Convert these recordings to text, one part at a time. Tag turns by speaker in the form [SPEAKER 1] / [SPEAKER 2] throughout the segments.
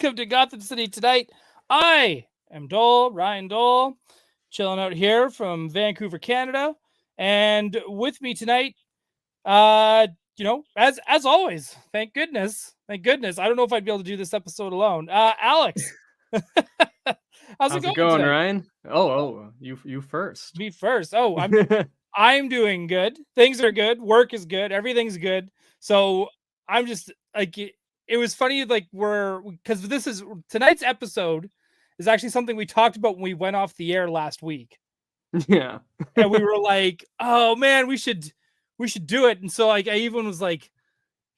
[SPEAKER 1] welcome to Gotham City tonight. I am Doell, Ryan Doell, chilling out here from Vancouver, Canada, and with me tonight, uh, as always, thank goodness. I don't know if I'd be able to do this episode alone. Alex, how's it
[SPEAKER 2] How's
[SPEAKER 1] going
[SPEAKER 2] it going,
[SPEAKER 1] tonight?
[SPEAKER 2] Ryan? You first.
[SPEAKER 1] Me first. Oh, I'm doing good. Things are good. Work is good. Everything's good. So I'm just like it was funny like because this is tonight's episode is actually something we talked about when we went off the air last week.
[SPEAKER 2] Yeah.
[SPEAKER 1] And we were like, "Oh man, we should do it." And so like I even was like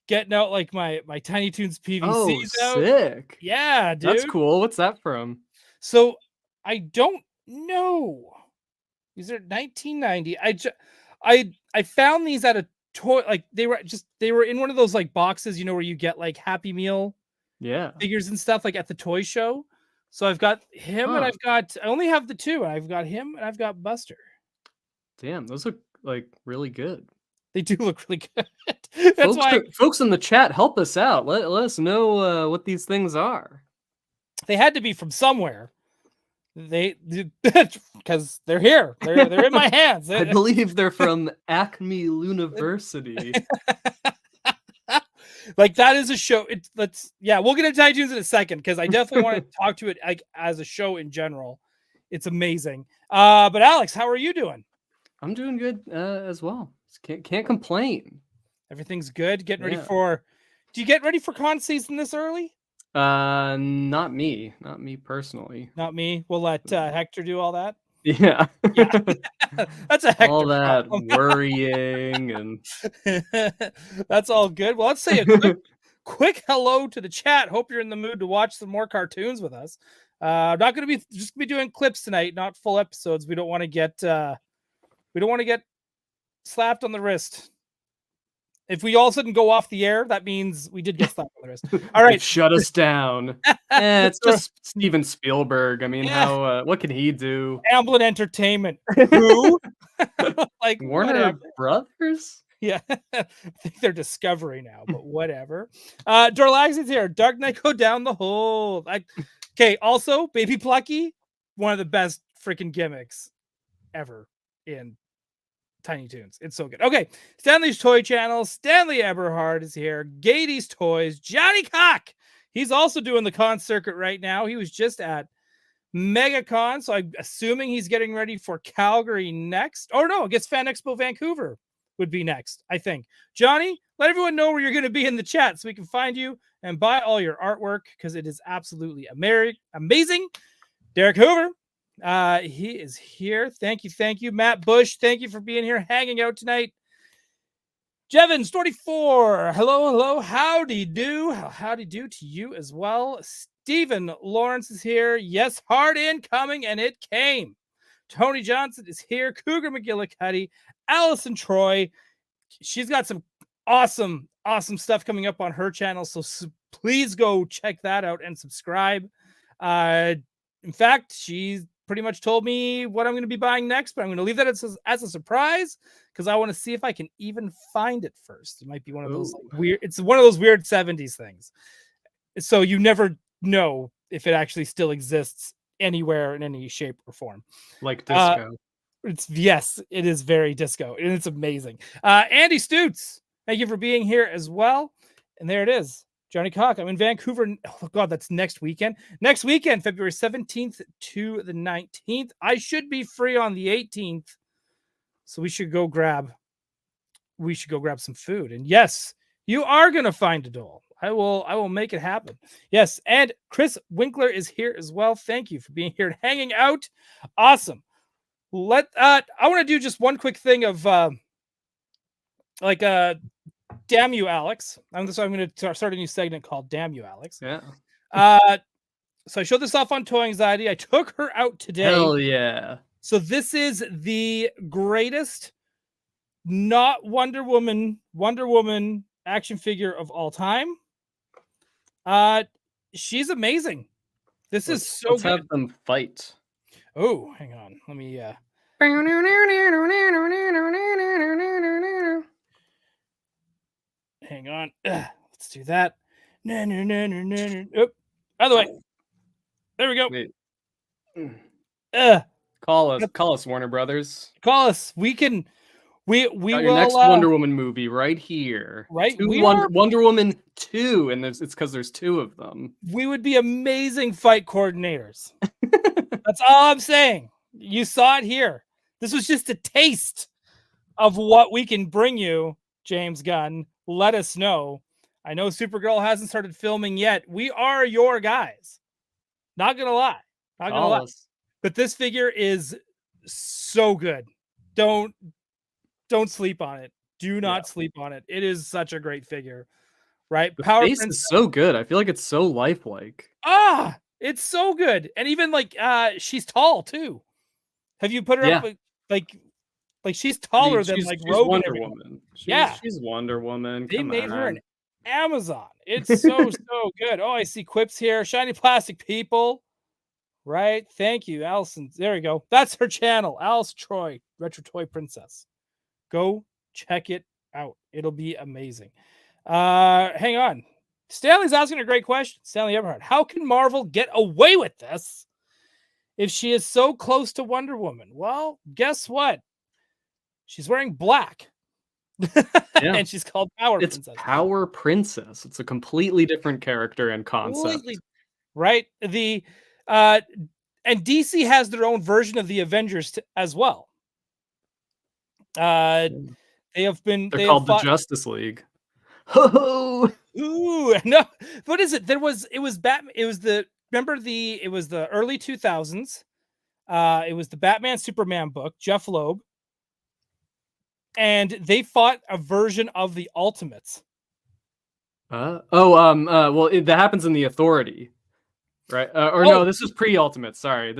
[SPEAKER 1] getting out like my Tiny Toons
[SPEAKER 2] Oh,
[SPEAKER 1] PVCs out.
[SPEAKER 2] sick.
[SPEAKER 1] Yeah,
[SPEAKER 2] That's
[SPEAKER 1] dude.
[SPEAKER 2] cool. What's that from?
[SPEAKER 1] So I don't know. These are 1990. I found these at a toy, like they were in one of those like boxes, where you get like Happy Meal
[SPEAKER 2] Yeah.
[SPEAKER 1] figures and stuff like at the toy show. So I've got him and
[SPEAKER 2] Huh.
[SPEAKER 1] I only have the two. I've got him and I've got Buster.
[SPEAKER 2] Damn, those look like really good.
[SPEAKER 1] They do look really good. That's
[SPEAKER 2] Folks,
[SPEAKER 1] why
[SPEAKER 2] folks in the chat, help us out. Let us know what these things are.
[SPEAKER 1] they had to be from somewhere. They because they're here. They're in my hands.
[SPEAKER 2] I believe they're from Acme University.
[SPEAKER 1] Like that is a show. We'll get into Tiny Toons in a second because I definitely want to talk to it like as a show in general. It's amazing. But Alex, how are you doing?
[SPEAKER 2] I'm doing good as well. Can't complain.
[SPEAKER 1] Everything's good. Getting ready for. Do you get ready for con season this early?
[SPEAKER 2] Not me personally.
[SPEAKER 1] Not me. We'll let Hector do all that.
[SPEAKER 2] Yeah.
[SPEAKER 1] That's a Hector
[SPEAKER 2] all that
[SPEAKER 1] problem.
[SPEAKER 2] worrying and
[SPEAKER 1] that's all good. Well, let's say a quick hello to the chat. Hope you're in the mood to watch some more cartoons with us. Not going to be just be doing clips tonight, not full episodes. We don't want to get slapped on the wrist. If we all of a sudden go off the air, that means we did get slapped on the wrist. All right,
[SPEAKER 2] shut us down. It's just Steven Spielberg. I mean, how what can he do?
[SPEAKER 1] Amblin Entertainment. Who? Like
[SPEAKER 2] Warner
[SPEAKER 1] whatever.
[SPEAKER 2] Brothers?
[SPEAKER 1] Yeah, I think they're Discovery now, but whatever. Dorlax is here. Dark Knight go down the hole. Okay, also, Baby Plucky, one of the best freaking gimmicks ever in Tiny Toons. It's so good. Okay, Stanley's Toy Channel. Stanley Eberhard is here. Gady's Toys. Johnny Cock. He's also doing the con circuit right now. He was just at MegaCon, so I'm assuming he's getting ready for Calgary next. Oh no, I guess Fan Expo Vancouver would be next, I think. Johnny, let everyone know where you're going to be in the chat so we can find you and buy all your artwork because it is absolutely amazing. Derek Hoover, he is here. Thank you. Matt Bush, thank you for being here, hanging out tonight. Jevons 44, hello, howdy do to you as well. Stephen Lawrence is here. Yes, hard incoming, and it came. Tony Johnson is here. Cougar McGillicuddy, Allison Troy. She's got some awesome stuff coming up on her channel, so please go check that out and subscribe. In fact, she's pretty much told me what I'm going to be buying next, but I'm going to leave that as a surprise because I want to see if I can even find it first. It might be one of those weird. It's one of those weird 70s things. So you never know if it actually still exists anywhere in any shape or form.
[SPEAKER 2] Like disco.
[SPEAKER 1] It is very disco and it's amazing. Andy Stutz, thank you for being here as well. And there it is. Johnny Cock. I'm in Vancouver. Oh God, that's next weekend. Next weekend, February 17th to the 19th. I should be free on the 18th. So we should go grab some food. And yes, you are gonna find a Doell. I will make it happen. Yes, and Chris Winkler is here as well. Thank you for being here and hanging out. Awesome. I want to do just one quick thing of damn you, Alex. I'm going to start a new segment called Damn You, Alex.
[SPEAKER 2] Yeah.
[SPEAKER 1] So I showed this off on Toy Anxiety. I took her out today.
[SPEAKER 2] Hell yeah.
[SPEAKER 1] So this is the greatest not Wonder Woman action figure of all time. She's amazing. This is so
[SPEAKER 2] let's
[SPEAKER 1] good.
[SPEAKER 2] Have them fight.
[SPEAKER 1] Oh, hang on. Let me hang on. Let's do that. Out of the way. There we go.
[SPEAKER 2] Wait.
[SPEAKER 1] Uh,
[SPEAKER 2] Call us, Warner Brothers.
[SPEAKER 1] call us. We can. We
[SPEAKER 2] Got your
[SPEAKER 1] will.
[SPEAKER 2] next Wonder Woman movie right here.
[SPEAKER 1] Right.
[SPEAKER 2] Wonder Woman 2, and it's because there's 2 of them.
[SPEAKER 1] We would be amazing fight coordinators. That's all I'm saying. You saw it here. This was just a taste of what we can bring you, James Gunn. Let us know. I know Supergirl hasn't started filming yet. We are your guys. Not gonna lie. Not gonna lie. But this figure is so good. Don't sleep on it. Do not sleep on it. It is such a great figure. Right?
[SPEAKER 2] The
[SPEAKER 1] Power
[SPEAKER 2] face
[SPEAKER 1] Princess.
[SPEAKER 2] is so good. I feel like it's so lifelike.
[SPEAKER 1] It's so good. And even like she's tall too. Have you put her up like she's taller than like
[SPEAKER 2] she's
[SPEAKER 1] Rogue
[SPEAKER 2] Wonder
[SPEAKER 1] and
[SPEAKER 2] Woman.
[SPEAKER 1] Yeah.
[SPEAKER 2] She's Wonder Woman.
[SPEAKER 1] They
[SPEAKER 2] Come
[SPEAKER 1] made her
[SPEAKER 2] on.
[SPEAKER 1] an Amazon. It's so so good. Oh, I see quips here. Shiny plastic people. Right? Thank you, Allison. There we go. That's her channel. Alice Troy, Retro Toy Princess. Go check it out. It'll be amazing. Hang on. Stanley's asking a great question. Stanley Everhart. How can Marvel get away with this if she is so close to Wonder Woman? Well, guess what? She's wearing black. And she's called Power Princess.
[SPEAKER 2] Power Princess. It's a completely different character and concept.
[SPEAKER 1] Right? The and DC has their own version of the Avengers as well. They're
[SPEAKER 2] called the Justice League. Ho!
[SPEAKER 1] Ooh, no. What is it? It was Batman. It was the early 2000s. It was the Batman Superman book, Jeff Loeb. And they fought a version of the Ultimates.
[SPEAKER 2] Well, that happens in the Authority, right? No, this was pre-Ultimates. Sorry, it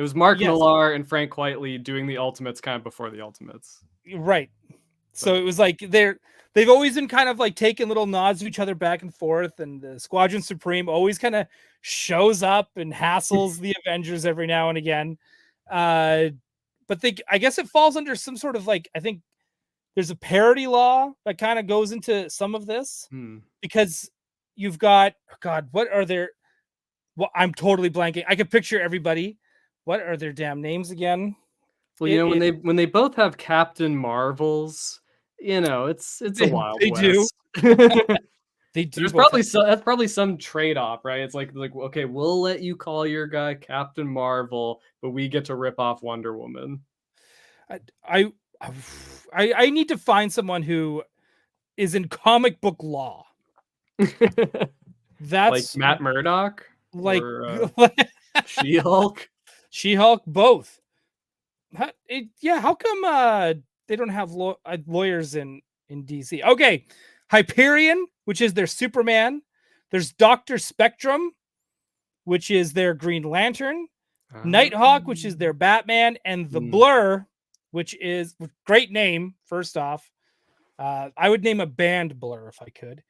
[SPEAKER 2] was Mark Millar and Frank Quitely doing the Ultimates kind of before the Ultimates.
[SPEAKER 1] Right. So it was like they've always been kind of like taking little nods to each other back and forth, and the Squadron Supreme always kind of shows up and hassles the Avengers every now and again. But I guess it falls under some sort of like, I think there's a parody law that kind of goes into some of this because you've got, what are their, well, I'm totally blanking. I could picture everybody. What are their damn names again?
[SPEAKER 2] Well, when they both have Captain Marvels, it's a Wild
[SPEAKER 1] West.
[SPEAKER 2] Do.
[SPEAKER 1] They do.
[SPEAKER 2] There's probably some trade-off, right? It's like okay, we'll let you call your guy Captain Marvel, but we get to rip off Wonder Woman.
[SPEAKER 1] I need to find someone who is in comic book law. That's
[SPEAKER 2] like Matt Murdock,
[SPEAKER 1] or
[SPEAKER 2] She-Hulk.
[SPEAKER 1] She-Hulk, both. How come they don't have lawyers in DC? Okay, Hyperion, which is their Superman. There's Dr. Spectrum, which is their Green Lantern. Nighthawk, which is their Batman, and the Blur, which is great name. First off, I would name a band Blur if I could.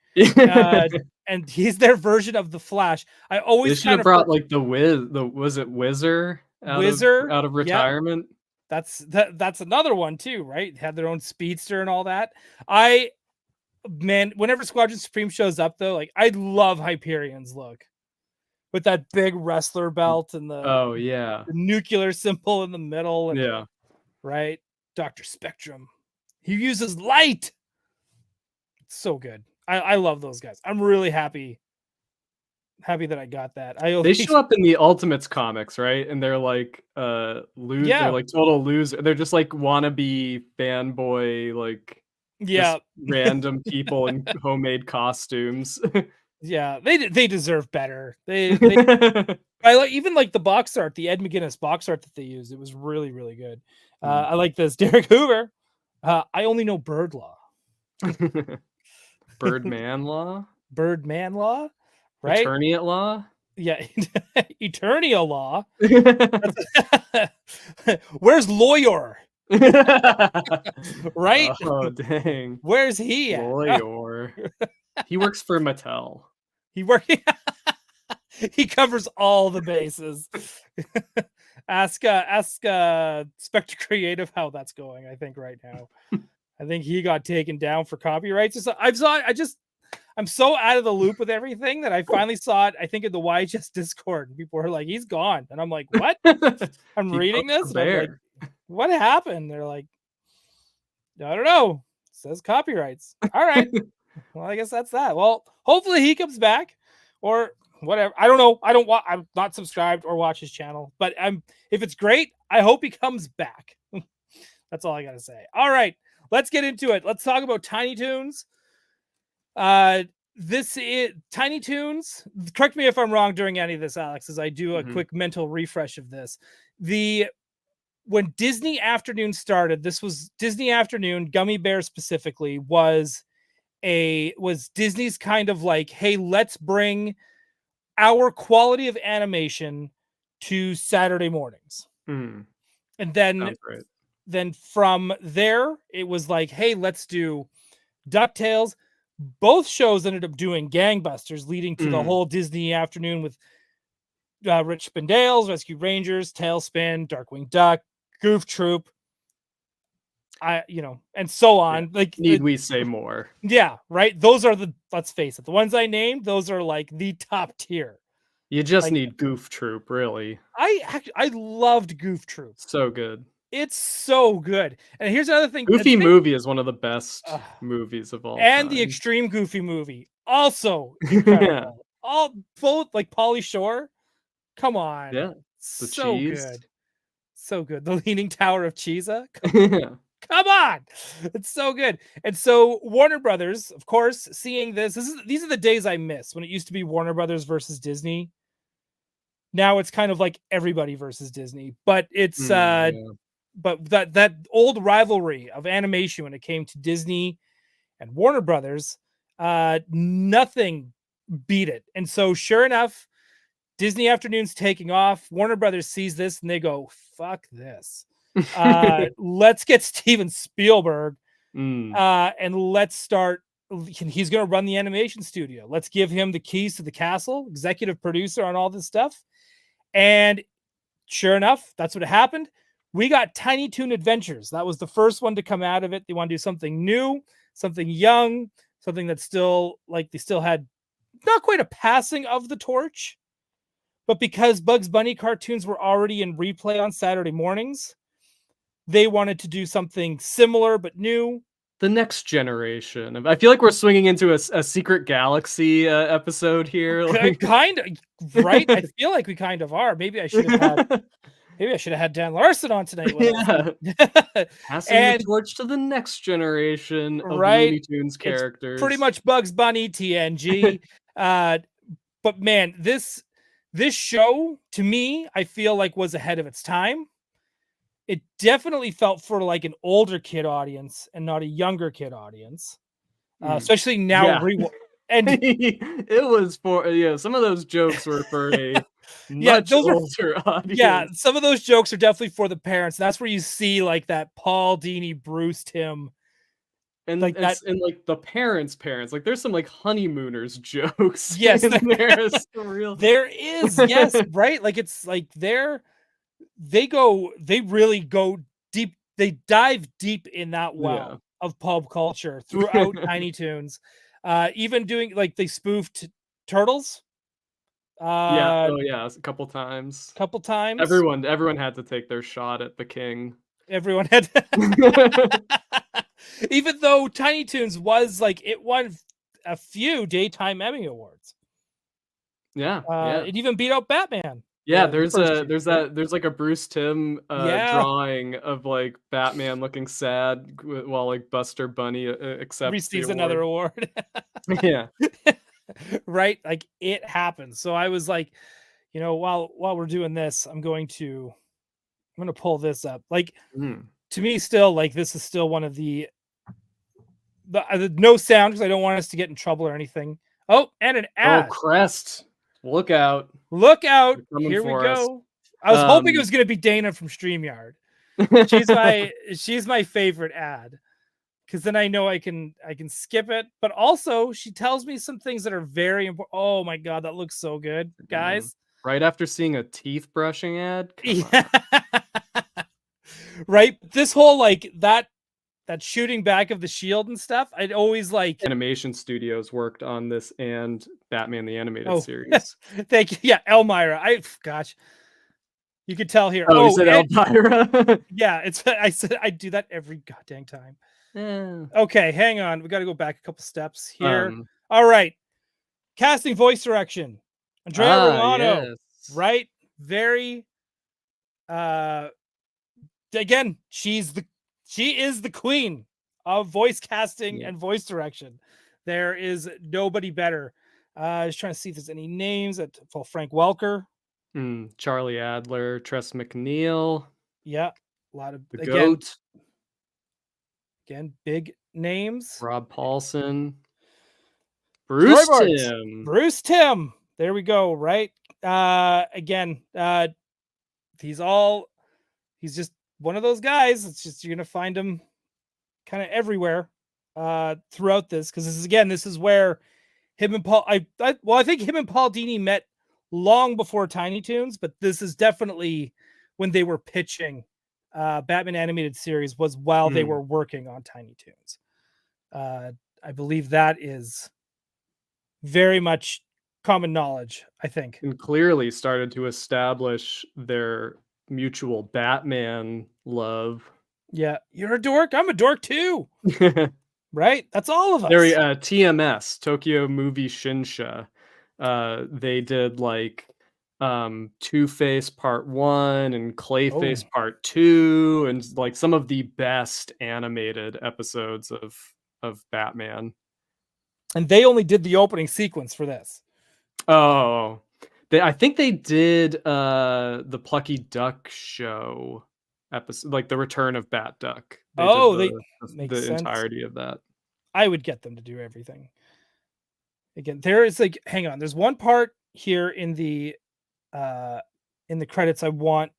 [SPEAKER 1] And he's their version of the Flash. I always
[SPEAKER 2] should have brought like was it Whizzer out of retirement.
[SPEAKER 1] Yep. That's another one too, right? Had their own speedster and all that. Whenever Squadron Supreme shows up though, like I love Hyperion's look with that big wrestler belt and the nuclear symbol in the middle. And, right. Dr. Spectrum. He uses light. It's so good. I love those guys. I'm really happy that I got that.
[SPEAKER 2] They show up in the Ultimates comics, right? And they're like they're like total loser. They're just like wannabe fanboy, like random people in homemade costumes.
[SPEAKER 1] They deserve better. I like even like the box art, the Ed McGuinness box art that they used. It was really, really good. I like this. Derek Hoover. I only know Bird Law.
[SPEAKER 2] Birdman Law?
[SPEAKER 1] Birdman Law? Right?
[SPEAKER 2] Eterniate Law?
[SPEAKER 1] Yeah. Eternia Law. Where's Lawyer? Right?
[SPEAKER 2] Oh, dang.
[SPEAKER 1] Where's he at?
[SPEAKER 2] Lawyer. He works for Mattel.
[SPEAKER 1] He covers all the bases. Ask Spectre Creative how that's going, I think, right now. I think he got taken down for copyrights. I'm so out of the loop with everything that I finally saw it, I think, in the YHS Discord, and people were like, he's gone. And I'm like, what? I'm
[SPEAKER 2] He
[SPEAKER 1] reading
[SPEAKER 2] poached
[SPEAKER 1] this,
[SPEAKER 2] a
[SPEAKER 1] and I'm like,
[SPEAKER 2] bear.
[SPEAKER 1] what happened? They're like, I don't know. It says copyrights. All right. Well, I guess that's that. Well, hopefully he comes back or whatever. I don't know. I'm not subscribed or watch his channel, but if it's great, I hope he comes back. That's all I got to say. All right. Let's get into it. Let's talk about Tiny Toons. This is Tiny Toons. Correct me if I'm wrong during any of this, Alex, as I do a quick mental refresh of this. When Disney Afternoon started, this was Disney Afternoon, Gummy Bear specifically, was Disney's kind of like, hey, let's bring our quality of animation to Saturday mornings.
[SPEAKER 2] And
[SPEAKER 1] then from there, it was like, hey, let's do DuckTales. Both shows ended up doing gangbusters, leading to the whole Disney Afternoon with Rich Spindales, Rescue Rangers, Tailspin, Darkwing Duck, Goof Troop, and so on.
[SPEAKER 2] Yeah.
[SPEAKER 1] Like,
[SPEAKER 2] need we say more?
[SPEAKER 1] Yeah, right. Those are let's face it, the ones I named, those are like the top tier.
[SPEAKER 2] You just need Goof Troop, really.
[SPEAKER 1] I loved Goof Troop.
[SPEAKER 2] So good.
[SPEAKER 1] It's so good. And here's another thing.
[SPEAKER 2] Goofy movie is one of the best movies of all time.
[SPEAKER 1] And the Extreme Goofy movie, also incredible. Both like Pauly Shore. Come on.
[SPEAKER 2] Yeah.
[SPEAKER 1] The so cheese. Good. So good. The Leaning Tower of Cheesa. Come on. It's so good. And so Warner Brothers, of course, seeing these are the days I miss when it used to be Warner Brothers versus Disney. Now it's kind of like everybody versus Disney, but it's but that old rivalry of animation when it came to Disney and Warner Brothers, nothing beat it. And so sure enough, Disney Afternoon's taking off. Warner Brothers sees this and they go, fuck this. Let's get Steven Spielberg and let's start. He's going to run the animation studio. Let's give him the keys to the castle, executive producer on all this stuff. And sure enough, that's what happened. We got Tiny Toon Adventures. That was the first one to come out of it. They want to do something new, something young, something that's still like they still had not quite a passing of the torch, but because Bugs Bunny cartoons were already in replay on Saturday mornings, they wanted to do something similar but new.
[SPEAKER 2] The next generation. I feel like we're swinging into a Secret Galaxy episode here.
[SPEAKER 1] Like... Kind of, right? I feel like we kind of are. Maybe I should have had Dan Larson on tonight.
[SPEAKER 2] Passing the torch to the next generation of Looney Tunes characters.
[SPEAKER 1] It's pretty much Bugs Bunny, TNG. But man, this show, to me, I feel like was ahead of its time. It definitely felt for like an older kid audience and not a younger kid audience, especially now.
[SPEAKER 2] Yeah. And it was for some of those jokes were for a much older audience.
[SPEAKER 1] Yeah, some of those jokes are definitely for the parents. That's where you see like that Paul Dini, Bruce Timm.
[SPEAKER 2] And like that, and like the parents, like there's some like honeymooners jokes.
[SPEAKER 1] Yes,
[SPEAKER 2] there
[SPEAKER 1] is. Yes, right. Like it's like they really go deep. They dive deep in that well of pulp culture throughout Tiny Toons. Even doing like they spoofed Turtles.
[SPEAKER 2] A couple times. Everyone had to take their shot at the king.
[SPEAKER 1] Everyone had. Even though Tiny Toons was like it won a few daytime Emmy awards. It even beat out Batman.
[SPEAKER 2] Yeah, there's like a Bruce Timm drawing of like Batman looking sad while like Buster Bunny
[SPEAKER 1] receives another award.
[SPEAKER 2] Yeah.
[SPEAKER 1] Right? Like it happens. So I was like, while we're doing this, I'm going to pull this up. Like to me still like this is still one of the no sound because I don't want us to get in trouble or anything. Oh, and an ad.
[SPEAKER 2] Oh, Crest. Look out.
[SPEAKER 1] Here we go. I was hoping it was going to be Dana from StreamYard. She's my favorite ad because then I know I can skip it. But also she tells me some things that are very important. Oh my God, that looks so good, guys.
[SPEAKER 2] Right after seeing a teeth brushing ad.
[SPEAKER 1] Right. This whole like that shooting back of the shield and stuff. I'd always like
[SPEAKER 2] animation studios worked on this and Batman the Animated
[SPEAKER 1] Oh,
[SPEAKER 2] Series.
[SPEAKER 1] thank you. Yeah, Elmira. Gosh, you could tell here.
[SPEAKER 2] Oh, you
[SPEAKER 1] Oh,
[SPEAKER 2] said Elvira?
[SPEAKER 1] yeah, it's I said I do that every goddamn time.
[SPEAKER 2] Yeah.
[SPEAKER 1] Okay, hang on. We got to go back a couple steps here. All right. Casting voice direction. Andrea Romano.
[SPEAKER 2] Yes.
[SPEAKER 1] Right? Very again, she is the queen of voice casting and voice direction. There is nobody better. I was trying to see if there's any names that Frank Welker.
[SPEAKER 2] Charlie Adler, Tress MacNeille.
[SPEAKER 1] Yeah, a lot of
[SPEAKER 2] the Goat.
[SPEAKER 1] Again, big names.
[SPEAKER 2] Rob Paulson. Bruce Timm.
[SPEAKER 1] Bruce Timm. There we go. Right. Again, he's just one of those guys. It's just you're gonna find him kind of everywhere throughout this, because this is where him and Paul. I think him and Paul Dini met long before Tiny Toons, but this is definitely when they were pitching Batman Animated Series, was while they were working on Tiny Toons. I believe that is very much common knowledge, I think.
[SPEAKER 2] And clearly started to establish their mutual Batman love.
[SPEAKER 1] Yeah, you're a dork. I'm a dork too. Right? That's all of us.
[SPEAKER 2] Very TMS, Tokyo Movie Shinsha. They did like Two-Face Part 1 and Clayface Part 2, and like some of the best animated episodes of Batman.
[SPEAKER 1] And they only did the opening sequence for this.
[SPEAKER 2] Oh, I think they did the Plucky Duck show episode, like the Return of Bat Duck. They did the entirety of that.
[SPEAKER 1] I would get them to do everything. Again, there is like, hang on, there's one part here in the credits I want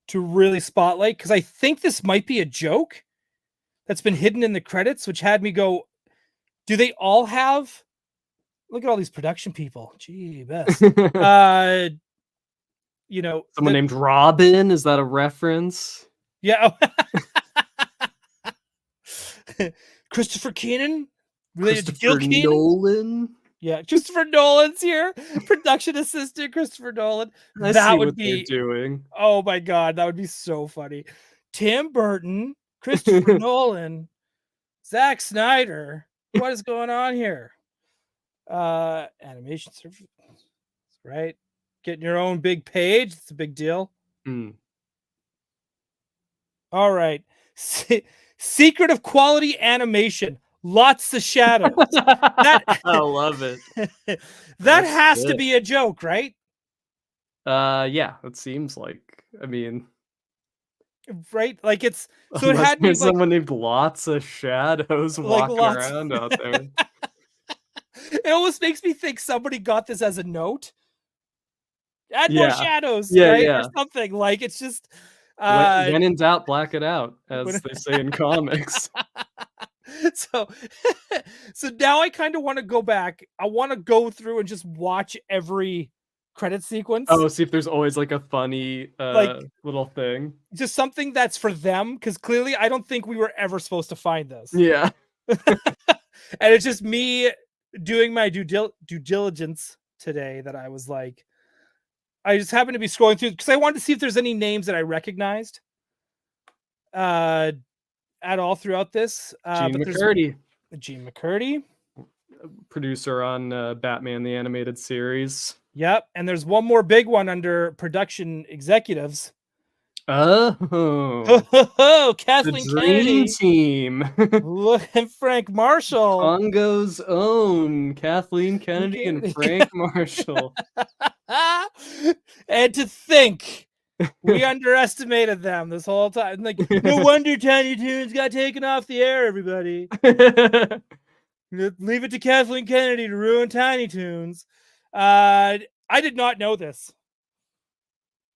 [SPEAKER 1] to really spotlight, because I think this might be a joke that's been hidden in the credits, which had me go, do they all have, look at all these production people. Gee, best. Someone
[SPEAKER 2] named Robin. Is that a reference?
[SPEAKER 1] Yeah. Christopher Keenan related to Gil Keenan.
[SPEAKER 2] Nolan.
[SPEAKER 1] Yeah, Christopher Nolan's here. Production assistant Christopher Nolan.
[SPEAKER 2] That would be doing.
[SPEAKER 1] Oh my god, that would be so funny. Tim Burton, Christopher Nolan, Zack Snyder. What is going on here? Animation service, right? Getting your own big page. It's a big deal. All right. Secret of quality animation. Lots of shadows.
[SPEAKER 2] I love it.
[SPEAKER 1] That has to be a joke, right?
[SPEAKER 2] Yeah, it seems like. I mean,
[SPEAKER 1] right? Like it's so it had
[SPEAKER 2] me someone named Lots of Shadows walking around out there.
[SPEAKER 1] It almost makes me think somebody got this as a note. Add more shadows,
[SPEAKER 2] right?
[SPEAKER 1] Or something. Like it's just
[SPEAKER 2] when in doubt, black it out, as they say in comics.
[SPEAKER 1] So now I kind of want to go back. I want to go through and just watch every credit sequence.
[SPEAKER 2] Oh, see if there's always like a funny little thing.
[SPEAKER 1] Just something that's for them, because clearly I don't think we were ever supposed to find this.
[SPEAKER 2] Yeah.
[SPEAKER 1] And it's just me doing my due diligence today that I was like, I just happened to be scrolling through because I wanted to see if there's any names that I recognized at all throughout this.
[SPEAKER 2] Gene McCurdy.
[SPEAKER 1] Gene McCurdy.
[SPEAKER 2] Producer on Batman the Animated Series.
[SPEAKER 1] Yep. And there's one more big one under production executives.
[SPEAKER 2] Oh,
[SPEAKER 1] Kathleen
[SPEAKER 2] the Dream Team.
[SPEAKER 1] Look at Frank Marshall.
[SPEAKER 2] Congo's own Kathleen Kennedy and Frank Marshall.
[SPEAKER 1] And to think we underestimated them this whole time. Like, no wonder Tiny Toons got taken off the air, everybody. Leave it to Kathleen Kennedy to ruin Tiny Toons. I did not know this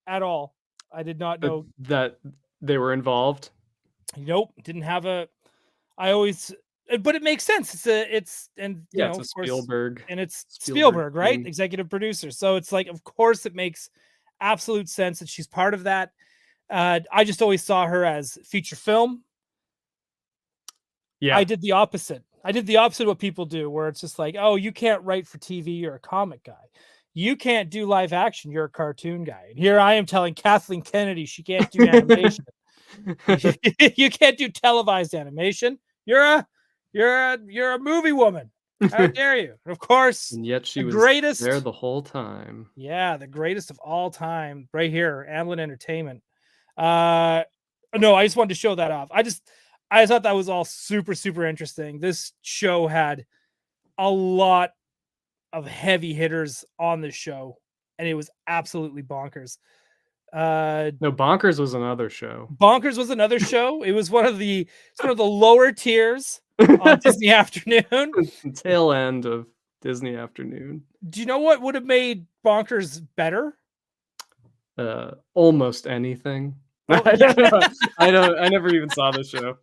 [SPEAKER 1] at all. I did not know
[SPEAKER 2] that they were involved.
[SPEAKER 1] Nope, didn't have a. I always, but it makes sense. It's of course,
[SPEAKER 2] Spielberg,
[SPEAKER 1] and it's Spielberg, right? Executive producer. So it's like, of course, it makes absolute sense that she's part of that. I just always saw her as feature film. I did the opposite. I did the opposite of what people do, where it's just like, oh, you can't write for TV, you're a comic guy. You can't do live action, you're a cartoon guy. And here I am telling Kathleen Kennedy she can't do animation. You can't do televised animation. You're a movie woman. How dare you? And of course,
[SPEAKER 2] and yet she
[SPEAKER 1] the
[SPEAKER 2] was
[SPEAKER 1] greatest
[SPEAKER 2] there the whole time.
[SPEAKER 1] Yeah, the greatest of all time, right here, Amblin Entertainment. No, I just wanted to show that off. I thought that was all super, super interesting. This show had a lot of heavy hitters on the show, and it was absolutely bonkers.
[SPEAKER 2] No, Bonkers was another show.
[SPEAKER 1] Bonkers was another show. It was one of the lower tiers on Disney Afternoon.
[SPEAKER 2] Tail end of Disney Afternoon.
[SPEAKER 1] Do you know what would have made Bonkers better?
[SPEAKER 2] Almost anything.
[SPEAKER 1] Oh, yeah.
[SPEAKER 2] I never even saw the show.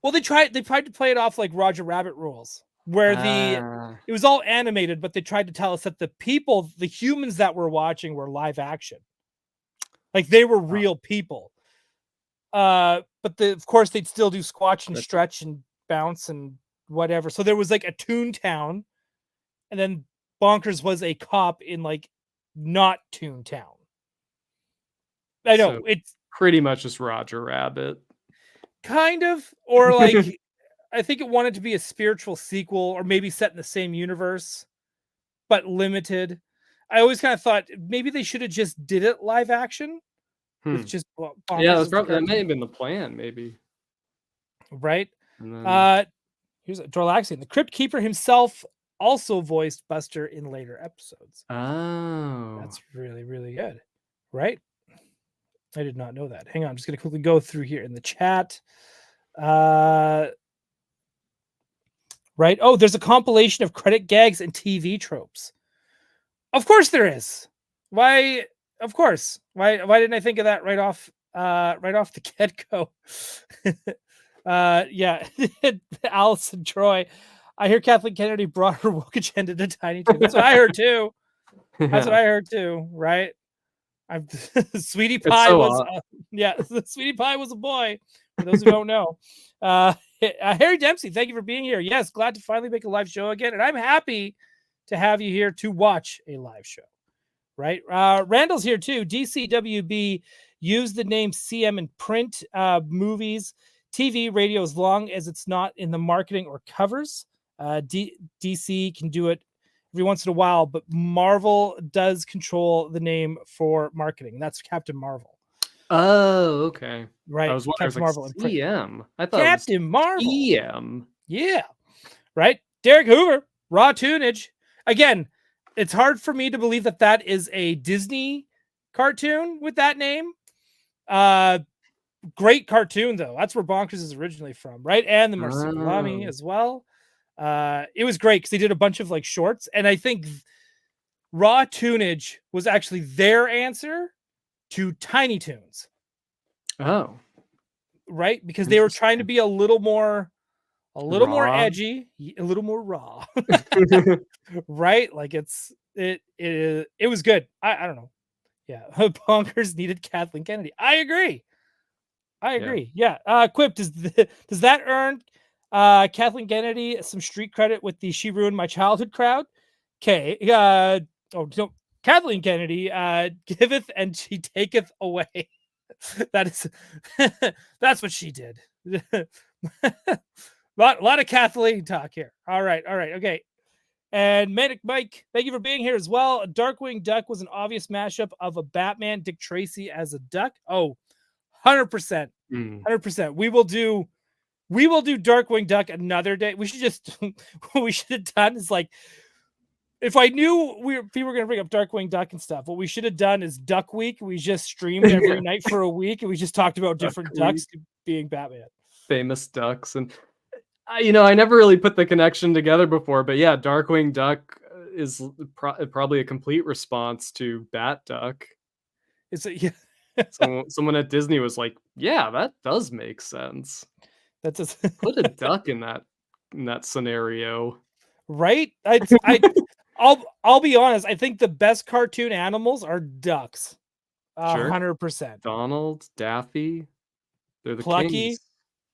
[SPEAKER 1] Well, they tried to play it off like Roger Rabbit rules, where it was all animated, but they tried to tell us that the humans that were watching were live action. Like they were real people. But of course they'd still do squatch and stretch and bounce and whatever. So there was like a Toontown, and then Bonkers was a cop in like not Toontown. I know,
[SPEAKER 2] so
[SPEAKER 1] it's
[SPEAKER 2] pretty much just Roger Rabbit.
[SPEAKER 1] Kind of, or like I think it wanted to be a spiritual sequel, or maybe set in the same universe, but limited. I always kind of thought maybe they should have just did it live action with just
[SPEAKER 2] Bonkers. That may have been the plan, maybe.
[SPEAKER 1] Right? Here's Dorlaxian. The Crypt Keeper himself also voiced Buster in later episodes.
[SPEAKER 2] Oh.
[SPEAKER 1] That's really, really good. Right? I did not know that. Hang on, I'm just going to quickly go through here in the chat. Right? Oh, there's a compilation of credit gags and TV tropes. Of course there is. Why? Of course. Why didn't I think of that right off the get-go? Yeah. Allison Troy. I hear Kathleen Kennedy brought her woke agenda to Tiny Toons. That's what I heard too. That's what I heard too, right? Sweetie Pie Sweetie Pie was a boy, for those who don't know. Harry Dempsey, thank you for being here. Yes, glad to finally make a live show again, and I'm happy to have you here to watch a live show. Right? Randall's here too. DCWB used the name CM in print, movies, TV, radio, as long as it's not in the marketing or covers. DC can do it every once in a while, but Marvel does control the name for marketing. That's Captain Marvel.
[SPEAKER 2] Oh, okay.
[SPEAKER 1] Right.
[SPEAKER 2] I was wondering,
[SPEAKER 1] Captain Marvel and
[SPEAKER 2] CM. I thought
[SPEAKER 1] Captain Marvel.
[SPEAKER 2] EM.
[SPEAKER 1] Yeah. Right. Derek Hoover, Raw Tunage. Again, it's hard for me to believe that is a Disney cartoon with that name. Great cartoon though. That's where Bonkers is originally from, right? And the Marsupilami as well. It was great because they did a bunch of like shorts, and I think Raw Tunage was actually their answer to Tiny Toons.
[SPEAKER 2] Oh,
[SPEAKER 1] right, because they were trying to be a little more edgy, a little more raw. Right, like it was good. I don't know. Yeah, Bonkers needed Kathleen Kennedy. I agree. Yeah. Quip, does that earn Kathleen Kennedy some street credit with the "She Ruined My Childhood" crowd? Okay. Kathleen Kennedy giveth and she taketh away. That's what she did. lot of Kathleen talk here. All right, okay. And Manic Mike, thank you for being here as well. A Darkwing Duck was an obvious mashup of a Batman, Dick Tracy as a duck. Oh, 100%. 100%. We will do Darkwing Duck another day. We should just what we should have done is like, if I knew people were going to bring up Darkwing Duck and stuff, what we should have done is Duck Week. We just streamed every night for a week, and we just talked about different ducks being Batman.
[SPEAKER 2] Famous ducks. And, I never really put the connection together before, but yeah, Darkwing Duck is probably a complete response to Bat Duck. Someone at Disney was like, yeah, that does make sense.
[SPEAKER 1] That's
[SPEAKER 2] put a duck in that scenario.
[SPEAKER 1] Right? I'll be honest. I think the best cartoon animals are ducks. 100%.
[SPEAKER 2] Donald, Daffy, they're the
[SPEAKER 1] Plucky.
[SPEAKER 2] kings.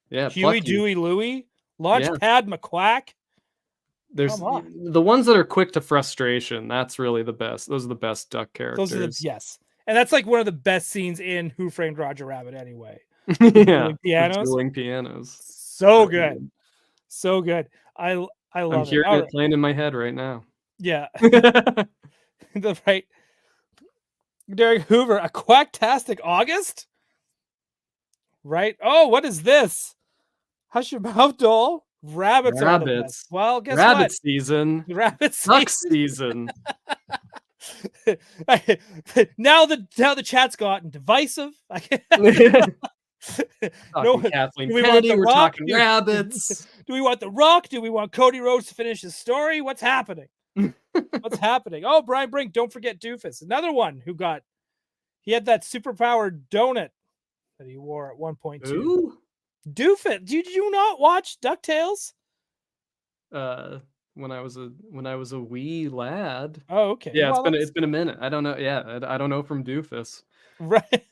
[SPEAKER 2] Yeah,
[SPEAKER 1] Huey,
[SPEAKER 2] Plucky.
[SPEAKER 1] Dewey, Louie. Launchpad McQuack.
[SPEAKER 2] There's the ones that are quick to frustration. That's really the best. Those are the best duck characters.
[SPEAKER 1] Those are yes. And that's like one of the best scenes in Who Framed Roger Rabbit anyway.
[SPEAKER 2] Yeah.
[SPEAKER 1] Dueling
[SPEAKER 2] pianos.
[SPEAKER 1] So good. So good. I love it.
[SPEAKER 2] I'm hearing it playing in my head right now.
[SPEAKER 1] Yeah. The right. Derek Hoover, a quacktastic August? Right? Oh, what is this? Hush your mouth, Doell. Rabbits are the best. Well, guess
[SPEAKER 2] Rabbit
[SPEAKER 1] what?
[SPEAKER 2] Season.
[SPEAKER 1] Rabbit
[SPEAKER 2] Duck season.
[SPEAKER 1] now the chat's gotten divisive.
[SPEAKER 2] No, Kathleen Kennedy, we're talking rabbits.
[SPEAKER 1] Do we want The Rock? Do we want Cody Rhodes to finish his story? What's happening? What's happening? Oh, Brian Brink, don't forget Doofus. Another one he had that superpowered donut that he wore at 1.2.
[SPEAKER 2] Ooh.
[SPEAKER 1] Doofus. Did you not watch DuckTales?
[SPEAKER 2] When I was a wee lad.
[SPEAKER 1] Oh, okay.
[SPEAKER 2] Yeah, well, it's been a minute. I don't know. Yeah, I don't know from Doofus.
[SPEAKER 1] Right.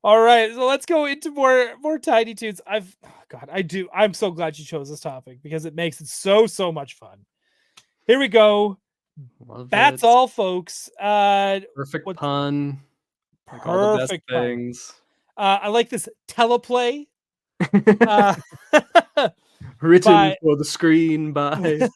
[SPEAKER 1] All right. So let's go into more Tiny Toons. I'm so glad you chose this topic because it makes it so much fun. Here we go. That's all, folks.
[SPEAKER 2] Perfect pun. Like all the best things.
[SPEAKER 1] I like this teleplay.
[SPEAKER 2] Written for the screen by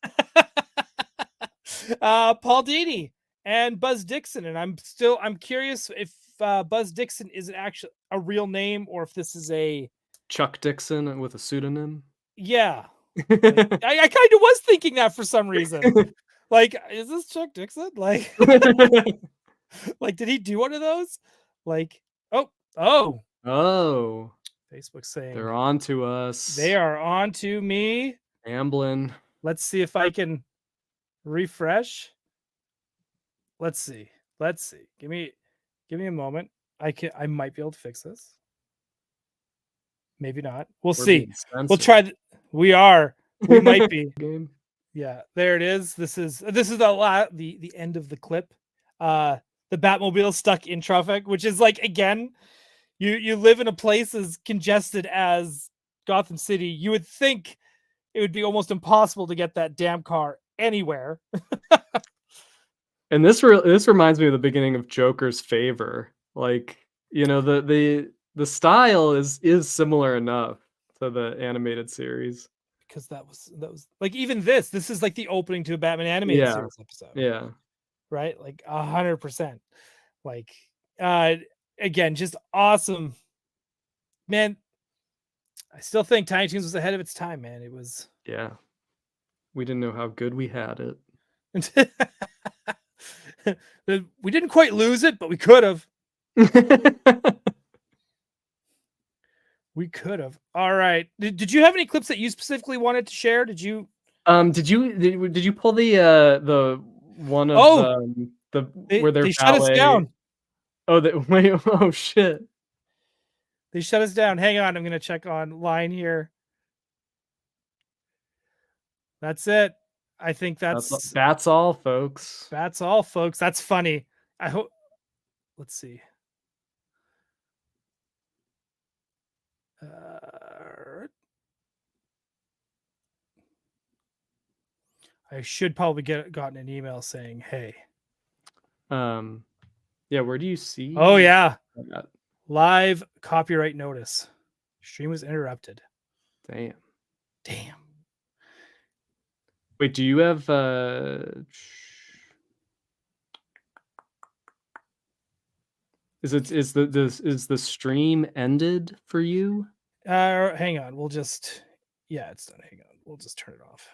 [SPEAKER 1] Paul Dini and Buzz Dixon. And I'm curious if Buzz Dixon isn't actually a real name or if this is a
[SPEAKER 2] Chuck Dixon with a pseudonym.
[SPEAKER 1] Yeah. I kind of was thinking that for some reason. Like, is this Chuck Dixon? Like, like, did he do one of those? Like, oh. Facebook saying
[SPEAKER 2] they're on to us.
[SPEAKER 1] They are on to me.
[SPEAKER 2] Amblin.
[SPEAKER 1] Let's see if I can refresh. Let's see. Give me a moment. I might be able to fix this. Maybe not. We'll see. We'll try. We might be.
[SPEAKER 2] Game.
[SPEAKER 1] Yeah, there it is. This is the end of the clip. The Batmobile stuck in traffic, which is like, again, you live in a place as congested as Gotham City. You would think it would be almost impossible to get that damn car anywhere.
[SPEAKER 2] And this reminds me of the beginning of Joker's Favor. Like, you know, the style is similar enough to the animated series.
[SPEAKER 1] Because that was like, even this is like the opening to a Batman animated series episode.
[SPEAKER 2] Yeah.
[SPEAKER 1] Right? Like 100%. Like, again, just awesome. Man, I still think Tiny Toons was ahead of its time, man. It was.
[SPEAKER 2] Yeah. We didn't know how good we had it.
[SPEAKER 1] We didn't quite lose it, but we could have. We could have. All right. Did you have any clips that you specifically wanted to share? Did you
[SPEAKER 2] pull the one of where
[SPEAKER 1] they shut us down?
[SPEAKER 2] Oh shit.
[SPEAKER 1] They shut us down. Hang on, I'm gonna check online here. That's it. I think that's
[SPEAKER 2] all, folks.
[SPEAKER 1] That's all, folks. That's funny. I hope. Let's see. I should probably gotten an email saying, "Hey."
[SPEAKER 2] Yeah. Where do you see?
[SPEAKER 1] Oh yeah. Live copyright notice. Stream was interrupted.
[SPEAKER 2] Damn. Wait, do you have is the stream ended for you?
[SPEAKER 1] Hang on. It's done. Hang on. We'll just turn it off.